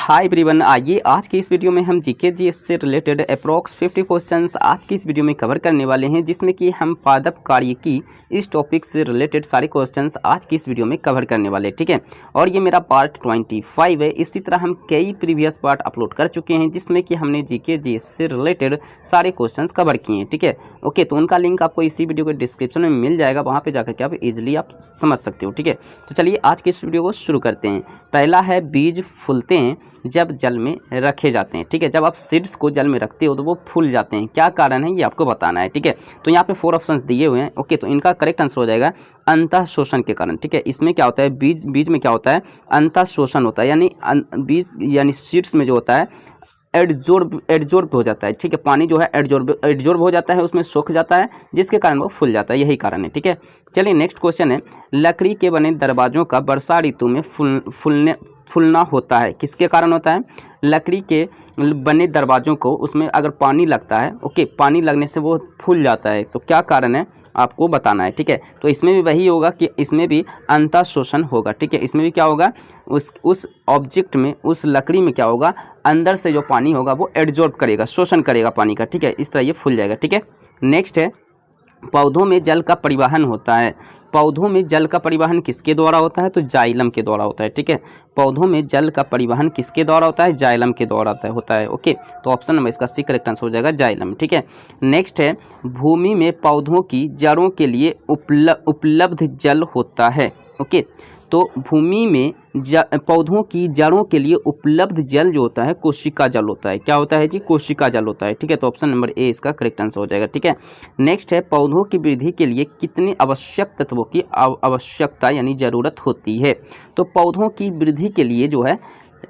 Hi everyone, आइए आज की इस वीडियो में हम जीके जीएस से रिलेटेड अप्रॉक्स 50 क्वेश्चंस आज की इस वीडियो में कवर करने वाले हैं, जिसमें कि हम पादप कार्य की इस टॉपिक से रिलेटेड सारे क्वेश्चंस आज की इस वीडियो में कवर करने वाले हैं। ठीक है, और ये मेरा पार्ट 25 है। इसी तरह हम कई प्रीवियस पार्ट अपलोड कर चुके हैं, जिसमें कि हमने जीके जीएस से रिलेटेड सारे क्वेश्चन कवर किए हैं। ठीक है, ओके, तो उनका लिंक आपको इसी वीडियो के डिस्क्रिप्शन में मिल जाएगा, वहाँ पर जाकर के आप इजिली आप समझ सकते हो। ठीक है, तो चलिए आज की इस वीडियो को शुरू करते हैं। पहला है, बीज फूलते हैं जब जल में रखे जाते हैं। ठीक है, जब आप सीड्स को जल में रखते हो तो वो फूल जाते हैं, क्या कारण है ये आपको बताना है। ठीक है, तो यहाँ पे 4 ऑप्शंस दिए हुए हैं। ओके, तो इनका करेक्ट आंसर हो जाएगा अंतः शोषण के कारण। ठीक है, इसमें क्या होता है, बीज में क्या होता है, अंतः शोषण होता है, यानी बीज यानी सीड्स में जो होता है एडजॉर्ब हो जाता है। ठीक है, पानी जो है एडजॉर्ब हो जाता है, उसमें सूख जाता है, जिसके कारण वो फूल जाता है, यही कारण है। ठीक है, चलिए नेक्स्ट क्वेश्चन है, लकड़ी के बने दरवाजों का वर्षा ऋतु में फूलना होता है, किसके कारण होता है। लकड़ी के बने दरवाजों को उसमें अगर पानी लगता है, ओके, पानी लगने से वो फूल जाता है, तो क्या कारण है आपको बताना है। ठीक है, तो इसमें भी वही होगा कि इसमें भी अंतः शोषण होगा। ठीक है, इसमें भी क्या होगा, उस ऑब्जेक्ट में, उस लकड़ी में क्या होगा, अंदर से जो पानी होगा वो एब्जॉर्ब करेगा, शोषण करेगा पानी का। ठीक है, इस तरह ये फूल जाएगा। ठीक है, नेक्स्ट है, पौधों में जल का परिवहन होता है। पौधों में जल का परिवहन किसके द्वारा होता है, तो जाइलम के द्वारा होता है। ठीक है, पौधों में जल का परिवहन किसके द्वारा होता है, जाइलम के द्वारा होता है। ओके, तो ऑप्शन नंबर इसका सी करेक्ट आंसर हो जाएगा जाइलम। ठीक है, नेक्स्ट है, भूमि में पौधों की जड़ों के लिए उपलब्ध जल होता है। ओके, तो भूमि में पौधों की जड़ों के लिए उपलब्ध जल जो होता है कोशिका जल होता है। क्या होता है जी, कोशिका जल होता है। ठीक है, तो ऑप्शन नंबर ए इसका करेक्ट आंसर हो जाएगा। ठीक है, नेक्स्ट है, पौधों की वृद्धि के लिए कितने आवश्यक तत्वों की आवश्यकता यानी ज़रूरत होती है। तो पौधों की वृद्धि के लिए जो है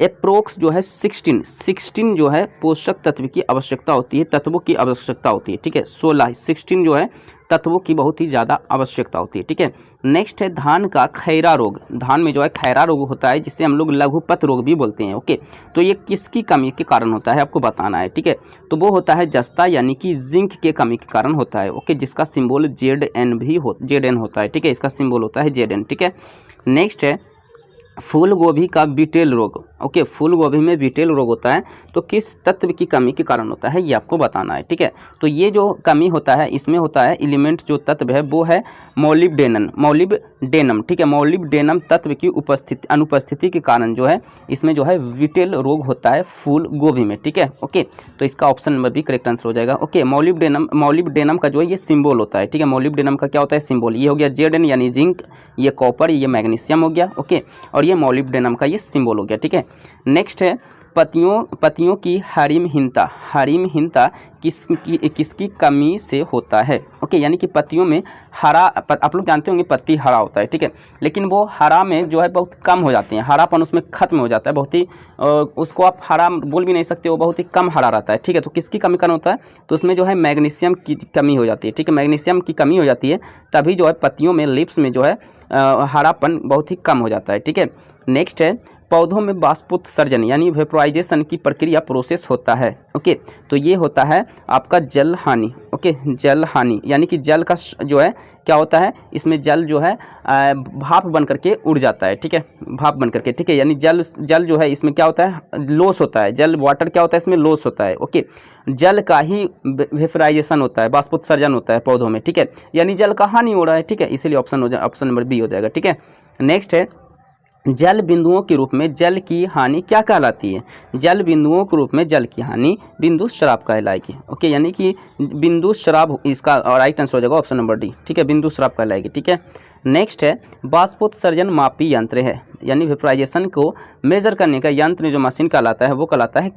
अप्रोक्स जो है 16 जो है पोषक तत्व की आवश्यकता होती है, तत्वों की आवश्यकता होती है। ठीक है, 16 जो है तत्वों की बहुत ही ज़्यादा आवश्यकता होती है। ठीक है, नेक्स्ट है, धान का खैरा रोग। धान में जो है खैरा रोग होता है, जिसे हम लोग लघुपत रोग भी बोलते हैं। ओके, तो ये किसकी कमी के कारण होता है आपको बताना है। ठीक है, तो वो होता है जस्ता यानी कि जिंक के कमी के कारण होता है। ओके, जिसका सिंबल Zn होता है। ठीक है, इसका सिंबल होता है Zn। ठीक है, नेक्स्ट है, फूल गोभी का बीटेल रोग। ओके, फूल गोभी में बीटेल रोग होता है, तो किस तत्व की कमी के कारण होता है ये आपको बताना है। ठीक है, तो ये जो कमी होता है इसमें होता है एलिमेंट जो तत्व है वो है मोलिब्डेनम। ठीक है, मोलिब्डेनम तत्व की अनुपस्थिति के कारण जो है इसमें जो है बीटेल रोग होता है फूल गोभी में। ठीक है, ओके, तो इसका ऑप्शन नंबर भी करेक्ट आंसर हो जाएगा। ओके, मोलिब्डेनम का जो है ये सिंबल होता है। ठीक है, मोलिब्डेनम का क्या होता है, सिंबल, ये हो गया Zn यानी जिंक, ये कॉपर, ये मैग्नीशियम हो गया। ओके, और ये मोलिब्डेनम का ये सिंबल हो गया। ठीक है, नेक्स्ट है, पत्तियों की हरिमहीनता किसकी कमी से होता है। ओके, यानी कि पत्तियों में हरा, आप लोग जानते होंगे पत्ती हरा होता है। ठीक है, लेकिन वो हरा में जो है बहुत कम हो जाते हैं, हरापन उसमें खत्म हो जाता है, बहुत ही उसको आप हरा बोल भी नहीं सकते, वो बहुत ही कम हरा रहता है। ठीक है, तो किसकी कमी कारण होता है, तो उसमें जो है मैग्नीशियम की कमी हो जाती है। ठीक है, मैग्नीशियम की कमी हो जाती है, तभी जो है पत्तियों में, लिप्स में जो है हरापन बहुत ही कम हो जाता है। ठीक है, नेक्स्ट है, पौधों में बाष्पोत्सर्जन यानी वेपोराइजेशन की प्रक्रिया प्रोसेस होता है। ओके, तो ये होता है आपका जल हानि। ओके, जल हानि यानी कि जल का जो है क्या होता है, इसमें जल जो है भाप बन करके उड़ जाता है। ठीक है, भाप बन करके। ठीक है, यानी जल जो है इसमें क्या होता है, लॉस होता है, जल वाटर क्या होता है इसमें लॉस होता है। ओके, जल का ही वेपोराइजेशन होता है, बाष्पोत्सर्जन होता है पौधों में। ठीक है, यानी जल का हानि हो रहा है। ठीक है, इसीलिए ऑप्शन नंबर बी हो जाएगा। ठीक है, नेक्स्ट है, जल बिंदुओं के रूप में जल की हानि क्या कहलाती है। जल बिंदुओं के रूप में जल की हानि बिंदु शराब कहलाएगी। ओके, यानी कि बिंदु शराब इसका राइट आंसर हो जाएगा ऑप्शन नंबर डी। ठीक है, बिंदु शराब कहलाएगी। ठीक है, नेक्स्ट है, बाष्पोत्सर्जन मापी यंत्र है, यानी वेपोराइजेशन को मेजर करने का यंत्र जो मशीन कहलाता है वो कहलाता है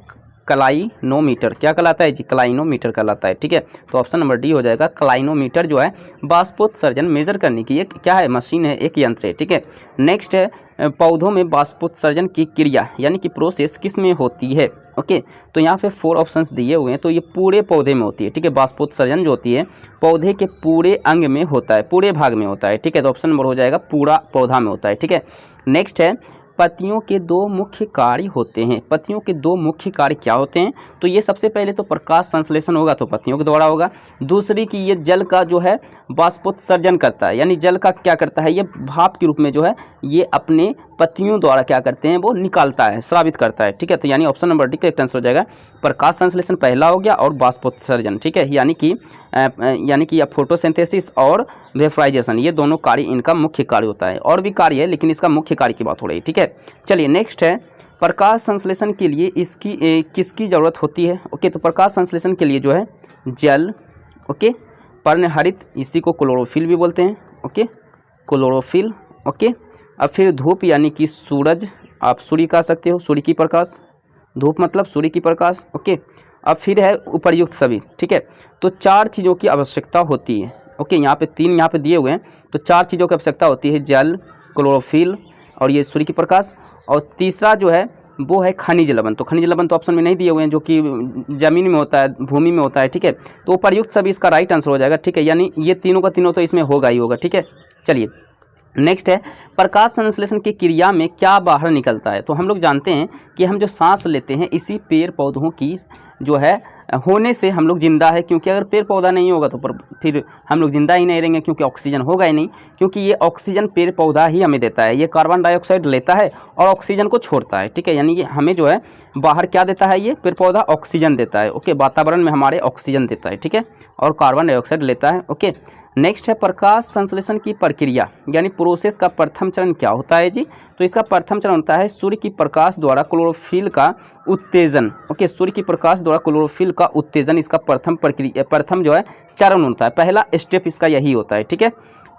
क्लाइनोमीटर। क्या कहलाता है जी, क्लाइनोमीटर कहलाता है। ठीक है, तो ऑप्शन नंबर डी हो जाएगा, क्लाइनोमीटर जो है बाष्पोत्सर्जन मेजर करने की एक क्या है, मशीन है, एक यंत्र है। ठीक है, नेक्स्ट है, पौधों में बाष्पोत्सर्जन की क्रिया यानी कि प्रोसेस किस में होती है। ओके, तो यहाँ पे 4 ऑप्शंस दिए हुए हैं, तो ये पूरे पौधे में होती है। ठीक है, बाष्पोत्सर्जन जो होती है पौधे के पूरे अंग में होता है, पूरे भाग में होता है। ठीक है, तो ऑप्शन नंबर हो जाएगा पूरा पौधा में होता है। ठीक है, नेक्स्ट है, पत्तियों के दो मुख्य कार्य होते हैं। पत्तियों के दो मुख्य कार्य क्या होते हैं? तो ये सबसे पहले तो प्रकाश संश्लेषण होगा तो पत्तियों के द्वारा होगा। दूसरी कि ये जल का जो है बाष्पोत्सर्जन करता है, यानी जल का क्या करता है, ये भाप के रूप में जो है ये अपने पत्तियों द्वारा क्या करते हैं, वो निकालता है, स्रावित करता है। ठीक है, तो यानी option number D correct answer हो जाएगा। प्रकाश संश्लेषण पहला हो गया और बाष्पोत्सर्जन। ठीक है, यानी कि फोटोसिंथेसिस और वेपराइजेशन, ये दोनों कार्य इनका मुख्य कार्य होता है। और भी कार्य है लेकिन इसका मुख्य कार्य की बात हो रही है। ठीक है, चलिए नेक्स्ट है, प्रकाश संश्लेषण के लिए किसकी ज़रूरत होती है? ओके, तो प्रकाश संश्लेषण के लिए जो है जल, ओके, पर्णहरित, इसी को क्लोरोफिल भी बोलते हैं। Okay, chlorophyll. ओके, अब फिर धूप यानी कि सूरज, आप सूर्य कह सकते हो, सूर्य की प्रकाश, धूप मतलब सूर्य की प्रकाश। ओके, अब फिर है उपर्युक्त सभी। ठीक है, तो 4 चीज़ों की आवश्यकता होती है। ओके, यहाँ पे 3 यहाँ पे दिए हुए हैं, तो 4 चीज़ों की आवश्यकता होती है, जल, क्लोरोफिल और ये सूर्य की प्रकाश, और तीसरा जो है वो है खनिज लवण। तो खनिज लवण तो ऑप्शन में नहीं दिए हुए हैं, जो कि ज़मीन में होता है, भूमि में होता है। ठीक है, तो उपर्युक्त सभी इसका राइट आंसर हो जाएगा। ठीक है, यानी ये तीनों का तीनों तो इसमें होगा ही होगा। ठीक है, चलिए नेक्स्ट है, प्रकाश संश्लेषण की क्रिया में क्या बाहर निकलता है? तो हम लोग जानते हैं कि हम जो सांस लेते हैं इसी पेड़ पौधों की जो है होने से हम लोग जिंदा है, क्योंकि अगर पेड़ पौधा नहीं होगा तो फिर हम लोग जिंदा ही नहीं रहेंगे, क्योंकि ऑक्सीजन होगा ही नहीं, क्योंकि ये ऑक्सीजन पेड़ पौधा ही हमें देता है। ये कार्बन डाइऑक्साइड लेता है और ऑक्सीजन को छोड़ता है। ठीक है, यानी कि हमें जो है बाहर क्या देता है, ये पेड़ पौधा ऑक्सीजन देता है। ओके, वातावरण में हमारे ऑक्सीजन देता है। ठीक है, और कार्बन डाइऑक्साइड लेता है। ओके, नेक्स्ट है, प्रकाश संश्लेषण की प्रक्रिया यानी प्रोसेस का प्रथम चरण क्या होता है जी? तो इसका प्रथम चरण होता है सूर्य की प्रकाश द्वारा क्लोरोफिल का उत्तेजन। ओके, सूर्य की प्रकाश द्वारा क्लोरोफिल का उत्तेजन इसका प्रथम जो है चरण होता है, पहला स्टेप इसका यही होता है। ठीक है,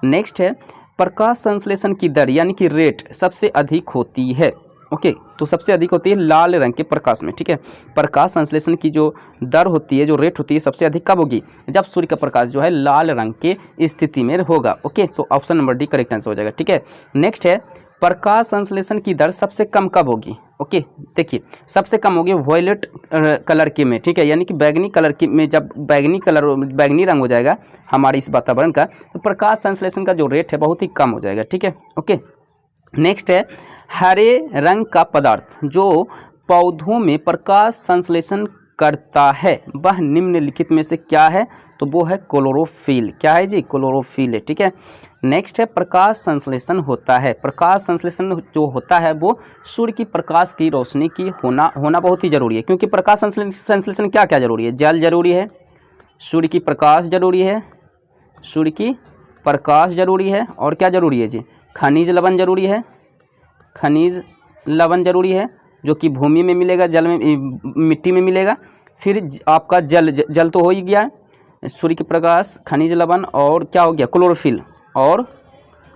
नेक्स्ट है, प्रकाश संश्लेषण की दर यानी कि रेट सबसे अधिक होती है। ओके, तो सबसे अधिक होती है लाल रंग के प्रकाश में। ठीक है, प्रकाश संश्लेषण की जो दर होती है, जो रेट होती है, सबसे अधिक कब होगी? जब सूर्य का प्रकाश जो है लाल रंग के स्थिति में होगा। ओके, तो option number D correct answer हो जाएगा। ठीक है, नेक्स्ट है, प्रकाश संश्लेषण की दर सबसे कम कब होगी? ओके, देखिए सबसे कम होगी वॉयलेट कलर के में। ठीक है, यानी कि बैगनी कलर की में, जब बैगनी रंग हो जाएगा हमारे इस वातावरण का, तो प्रकाश संश्लेषण का जो रेट है बहुत ही कम हो जाएगा। ठीक है, ओके, नेक्स्ट है, हरे रंग का पदार्थ जो पौधों में प्रकाश संश्लेषण करता है वह निम्नलिखित में से क्या है? तो वो है क्लोरोफिल। क्या है जी? क्लोरोफिल है। ठीक है, नेक्स्ट है, प्रकाश संश्लेषण होता है, प्रकाश संश्लेषण जो होता है वो सूर्य की प्रकाश की रोशनी की होना बहुत ही जरूरी है, क्योंकि प्रकाश संश्लेषण क्या क्या जरूरी है? जल जरूरी है, सूर्य की प्रकाश जरूरी है, सूर्य की प्रकाश जरूरी है, और क्या जरूरी है जी? खनिज लवण जरूरी है, खनिज लवण जरूरी है, जो कि भूमि में मिलेगा, जल में, मिट्टी में मिलेगा। फिर आपका जल तो हो ही गया है, सूर्य की प्रकाश, खनिज लवण, और क्या हो गया? क्लोरोफिल, और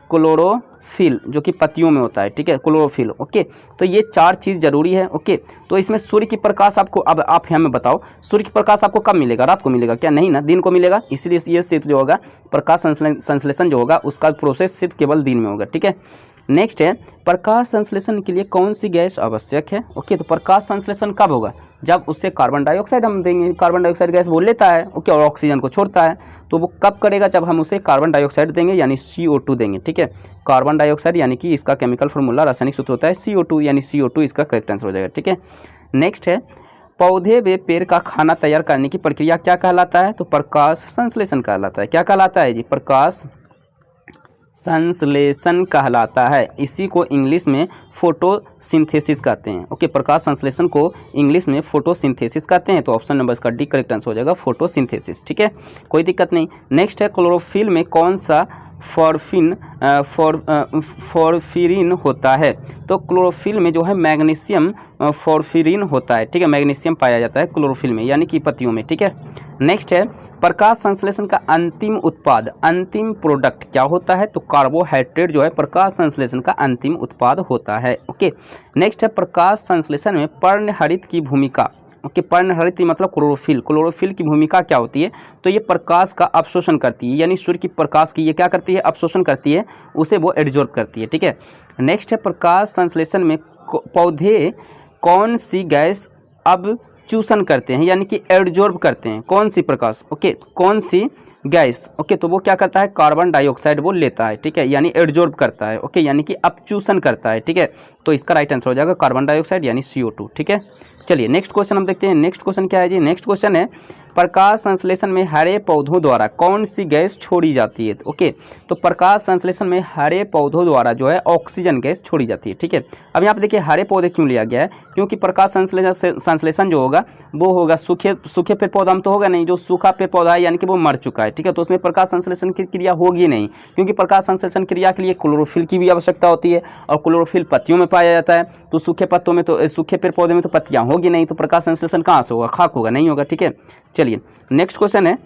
क्लोरोफिल जो कि पत्तियों में होता है। ठीक है, क्लोरोफिल। ओके, तो ये 4 चीज़ जरूरी है। ओके, तो इसमें सूर्य की प्रकाश आपको, अब आप हमें बताओ, सूर्य की प्रकाश आपको कब मिलेगा? रात को मिलेगा क्या? नहीं ना, दिन को मिलेगा। इसलिए ये सिर्फ जो होगा प्रकाश संश्लेषण जो होगा उसका प्रोसेस सिर्फ केवल दिन में होगा। ठीक है, नेक्स्ट है, प्रकाश संश्लेषण के लिए कौन सी गैस आवश्यक है? ओके, तो प्रकाश संश्लेषण कब होगा? जब उससे कार्बन डाइऑक्साइड हम देंगे, कार्बन डाइऑक्साइड गैस वो लेता है। ओके, और ऑक्सीजन को छोड़ता है। तो वो कब करेगा? जब हम उसे कार्बन डाइऑक्साइड देंगे, यानी CO2 देंगे। ठीक है, कार्बन डाइऑक्साइड यानी कि इसका केमिकल फार्मूला, रासायनिक सूत्र होता है CO2, यानी CO2 इसका करेक्ट आंसर हो जाएगा। ठीक है, नेक्स्ट है, पौधे व पेड़ का खाना तैयार करने की प्रक्रिया क्या कहलाता है? तो प्रकाश संश्लेषण कहलाता है। क्या कहलाता है जी? प्रकाश संश्लेषण कहलाता है। इसी को इंग्लिश में फोटोसिंथेसिस कहते हैं। ओके, प्रकाश संश्लेषण को इंग्लिश में फोटोसिंथेसिस कहते हैं। तो ऑप्शन नंबर इसका डी करेक्ट आंसर हो जाएगा, फोटोसिंथेसिस। ठीक है, कोई दिक्कत नहीं। नेक्स्ट है, क्लोरोफिल में कौन सा फॉर्फिरिन होता है? तो क्लोरोफिल में जो है मैग्नीशियम फॉर्फिरिन होता है। ठीक है, मैग्नीशियम पाया जाता है क्लोरोफिल में, यानी कि पत्तियों में। ठीक है, नेक्स्ट है, प्रकाश संश्लेषण का अंतिम उत्पाद, अंतिम प्रोडक्ट क्या होता है? तो कार्बोहाइड्रेट जो है प्रकाश संश्लेषण का अंतिम उत्पाद होता है। ओके, नेक्स्ट है, प्रकाश संश्लेषण में पर्णहरित की भूमिका। ओके, पर्णहरित मतलब क्लोरोफिल, क्लोरोफिल की भूमिका क्या होती है? तो ये प्रकाश का अवशोषण करती है, यानी सूर्य की प्रकाश की ये क्या करती है? अवशोषण करती है, उसे वो एब्जॉर्ब करती है। ठीक है, नेक्स्ट है, प्रकाश संश्लेषण में पौधे कौन सी गैस अब चूषण करते हैं, यानी कि एब्जॉर्ब करते हैं? कौन सी प्रकाश? ओके, कौन सी गैस, ओके, तो वो क्या करता है, कार्बन डाइऑक्साइड वो लेता है, ठीक है, यानी एब्जॉर्ब करता है, ओके, यानी कि अपचूसन करता है, ठीक है। तो इसका राइट आंसर हो जाएगा कार्बन डाइऑक्साइड यानी CO2, ठीक है। चलिए नेक्स्ट क्वेश्चन हम देखते हैं। नेक्स्ट क्वेश्चन क्या है जी, नेक्स्ट क्वेश्चन है प्रकाश संश्लेषण में हरे पौधों द्वारा कौन सी गैस छोड़ी जाती है। ओके, तो प्रकाश संश्लेषण में हरे पौधों द्वारा जो है ऑक्सीजन गैस छोड़ी जाती है, ठीक है। अब यहाँ पे देखिए हरे पौधे क्यों लिया गया है, क्योंकि प्रकाश संश्लेषण जो होगा वो होगा सूखे पेड़ पौधा में तो होगा नहीं, जो सूखा पेड़ पौधा है यानी कि वो मर चुका है, ठीक है, तो उसमें प्रकाश संश्लेषण की क्रिया होगी नहीं, क्योंकि प्रकाश संश्लेषण क्रिया के लिए क्लोरोफिल की भी आवश्यकता होती है और क्लोरोफिल पत्तियों में पाया जाता है, तो सूखे पत्तों में तो सूखे पेड़ पौधे में तो पत्तियां होगी नहीं, तो प्रकाश संश्लेषण कहाँ से होगा, खाक होगा, नहीं होगा, ठीक है। चलिए नेक्स्ट क्वेश्चन है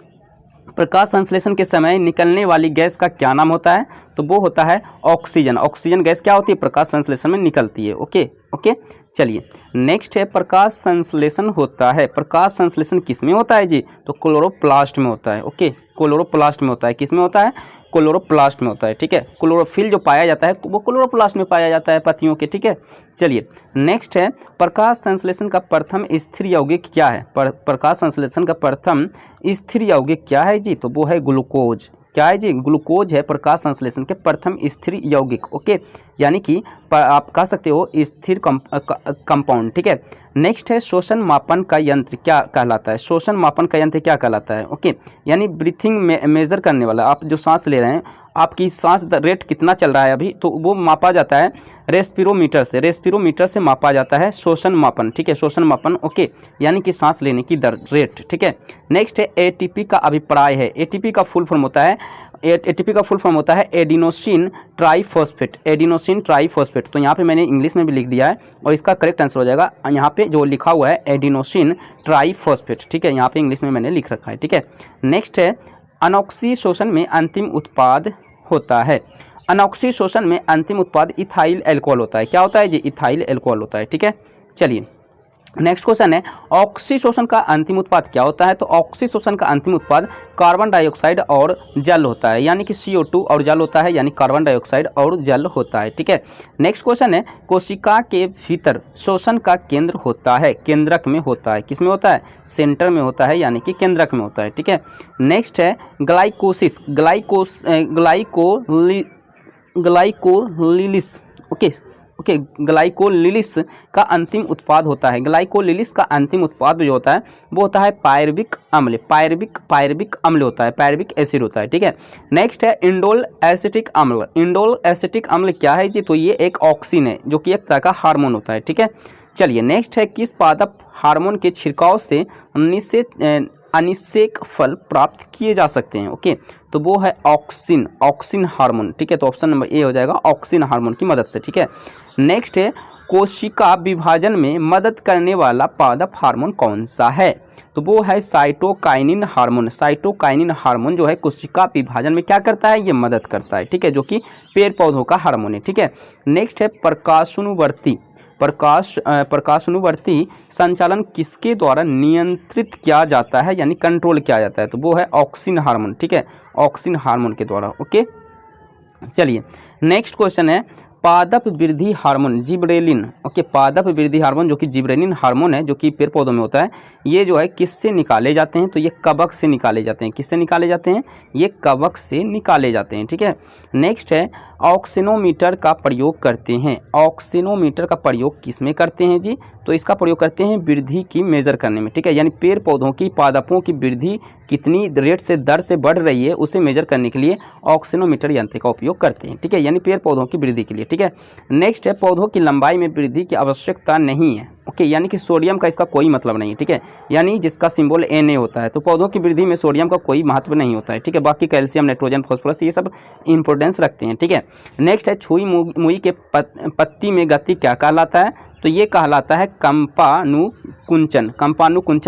प्रकाश संश्लेषण के समय निकलने वाली गैस का क्या नाम होता है, तो वो होता है ऑक्सीजन। ऑक्सीजन गैस क्या होती है, प्रकाश संश्लेषण में निकलती है, ओके ओके। चलिए नेक्स्ट है प्रकाश संश्लेषण होता है, प्रकाश संश्लेषण किस में होता है जी, तो क्लोरोप्लास्ट में होता है, ओके, क्लोरोप्लास्ट में होता है, किस में होता है, क्लोरोप्लास्ट में होता है, ठीक है। क्लोरोफिल जो पाया जाता है वो क्लोरोप्लास्ट में पाया जाता है पत्तियों के, ठीक है। चलिए नेक्स्ट है प्रकाश संश्लेषण का प्रथम स्थिर यौगिक क्या है, प्रकाश संश्लेषण का प्रथम स्थिर यौगिक क्या है जी, तो वो है ग्लूकोज। क्या है जी, ग्लूकोज है प्रकाश संश्लेषण के प्रथम स्थिर यौगिक, ओके, यानी कि आप कह सकते हो स्थिर कंपाउंड, ठीक है। नेक्स्ट है शोषण मापन का यंत्र क्या कहलाता है, शोषण मापन का यंत्र क्या कहलाता है, ओके, यानी ब्रीथिंग मेजर करने वाला, आप जो सांस ले रहे हैं आपकी सांस रेट कितना चल रहा है अभी, तो वो मापा जाता है रेस्पिरोमीटर से, रेस्पिरोमीटर से मापा जाता है शोषण मापन, ठीक है, शोषण मापन, ओके, यानी कि सांस लेने की दर, रेट, ठीक है। नेक्स्ट है एटीपी का अभिप्राय है, एटीपी का फुल फॉर्म होता है, एटीपी का फुल फॉर्म होता है एडिनोसिन ट्राइफॉस्फेट, एडिनोसिन ट्राइफॉस्फेट, तो यहाँ पे मैंने इंग्लिश में भी लिख दिया है और इसका करेक्ट आंसर हो जाएगा यहाँ पे जो लिखा हुआ है एडिनोसिन ट्राइफॉस्फेट, ठीक है, यहाँ पे इंग्लिश में मैंने लिख रखा है, ठीक है। नेक्स्ट है अनॉक्सी शोषण में अंतिम उत्पाद होता है, अनॉक्सी शोषण में अंतिम उत्पाद इथाइल अल्कोहल होता है, क्या होता है जी, इथाइल अल्कोहल होता है, ठीक है। चलिए नेक्स्ट क्वेश्चन है ऑक्सीशोषण का अंतिम उत्पाद क्या होता है, तो ऑक्सीशोषण का अंतिम उत्पाद कार्बन डाइऑक्साइड और जल होता है, यानी कि CO2 और जल होता है, यानी कार्बन डाइऑक्साइड और जल होता है, ठीक है। नेक्स्ट क्वेश्चन है कोशिका के भीतर शोषण का केंद्र होता है, केंद्रक में होता है, किस में होता है, सेंटर में होता है, यानी कि केंद्रक में होता है, ठीक है। नेक्स्ट है ग्लाइकोसिस, ग्लाइकोलिसिस, ओके, ग्लाइकोलिसिस का अंतिम उत्पाद होता है, ग्लाइकोलिसिस का अंतिम उत्पाद जो होता है वो होता है पायरबिक अम्ल, पायरबिक अम्ल होता है, पायरबिक एसिड होता है, ठीक है। नेक्स्ट है इंडोल एसिटिक अम्ल, इंडोल एसिटिक अम्ल क्या है जी, तो ये एक ऑक्सीन है जो कि एक तरह का हार्मोन होता है, ठीक है। चलिए नेक्स्ट है किस पादप हार्मोन के छिड़काव से अनिषेक फल प्राप्त किए जा सकते हैं, ओके, तो वो है ऑक्सिन हार्मोन, ठीक है, तो ऑप्शन नंबर ए हो जाएगा ऑक्सिन हार्मोन की मदद से, ठीक है। नेक्स्ट है कोशिका विभाजन में मदद करने वाला पादप हार्मोन कौन सा है, तो वो है साइटोकाइनिन हार्मोन, साइटोकाइनिन हार्मोन जो है कोशिका विभाजन में क्या करता है, ये मदद करता है, ठीक है, जो कि पेड़ पौधों का हार्मोन है, ठीक है। नेक्स्ट है प्रकाशानुवर्ती संचालन किसके द्वारा नियंत्रित किया जाता है, यानी कंट्रोल किया जाता है, तो वो है ऑक्सिन हार्मोन, ठीक है, ऑक्सिन हार्मोन के द्वारा, ओके। चलिए नेक्स्ट क्वेश्चन है पादप वृद्धि हार्मोन जिब्रेलिन, ओके, पादप वृद्धि हार्मोन जो कि जिब्रेलिन हार्मोन है जो कि पेड़ पौधों में होता है, ये जो है किससे निकाले जाते हैं, तो ये कवक से निकाले जाते हैं, किससे निकाले जाते हैं, ये कवक से निकाले जाते हैं, ठीक है। नेक्स्ट है ऑक्सीनोमीटर का प्रयोग करते हैं, ऑक्सीनोमीटर का प्रयोग किस में करते हैं जी, तो इसका प्रयोग करते हैं वृद्धि की मेजर करने में, ठीक है, यानी पेड़ पौधों की पादपों की वृद्धि कितनी रेट से दर से बढ़ रही है उसे मेजर करने के लिए ऑक्सीनोमीटर यंत्र का उपयोग करते हैं, ठीक है, यानी पेड़ पौधों की वृद्धि के लिए, ठीक है। नेक्स्ट है पौधों की लंबाई में वृद्धि की आवश्यकता नहीं है, ओके, यानी कि सोडियम का इसका कोई मतलब नहीं है, ठीक है, यानी जिसका सिंबल Na होता है, तो पौधों की वृद्धि में सोडियम का कोई महत्व नहीं होता है, ठीक है, बाकी कैल्शियम नाइट्रोजन फास्फोरस ये सब इंपॉर्टेंस रखते हैं, ठीक है। नेक्स्ट है छुई मुई के पत्ती में गति क्या कहलाता है, तो ये कहलाता है कंपानुकुंचन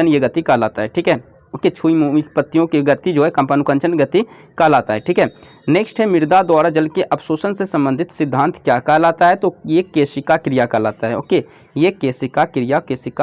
ये गति कहलाता है, ठीक है, ओके, छुई मुई पत्तियों की गति जो है कंपानुकुंचन गति कहलाता है, ठीक है। नेक्स्ट है मृदा द्वारा जल के अवशोषण से संबंधित सिद्धांत क्या कहलाता है, तो ये केशिका क्रिया कहलाता है, ओके, ये केशिका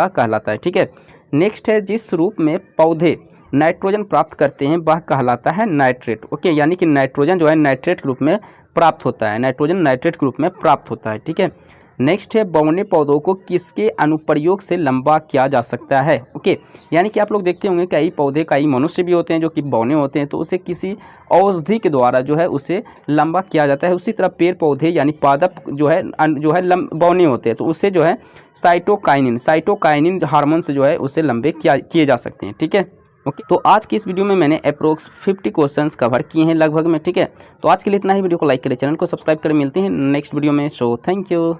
कहलाता है, ठीक है। नेक्स्ट है जिस रूप में पौधे नाइट्रोजन प्राप्त करते हैं वह कहलाता है नाइट्रेट, ओके, यानी कि नाइट्रोजन जो है नाइट्रेट के रूप में प्राप्त होता है, नाइट्रोजन नाइट्रेट के रूप में प्राप्त होता है, ठीक है। नेक्स्ट है बौने पौधों को किसके अनुप्रयोग से लंबा किया जा सकता है। ओके, यानी कि आप लोग देखते होंगे कई पौधे कई मनुष्य भी होते हैं जो कि बौने होते हैं, तो उसे किसी औषधि के द्वारा जो है उसे लंबा किया जाता है। उसी तरह पेड़ पौधे यानी पादप जो है बौने होते हैं, तो उससे जो है साइटोकाइनिन हार्मोन से जो है उसे लंबे किए जा सकते हैं। ठीक है, ओके। तो आज की इस वीडियो में मैंने अप्रोक्स 50 क्वेश्चंस कवर किए हैं लगभग में। ठीक है, तो आज के लिए इतना ही। वीडियो को लाइक करें, चैनल को सब्सक्राइब करें। मिलते हैं नेक्स्ट वीडियो में। So thank you.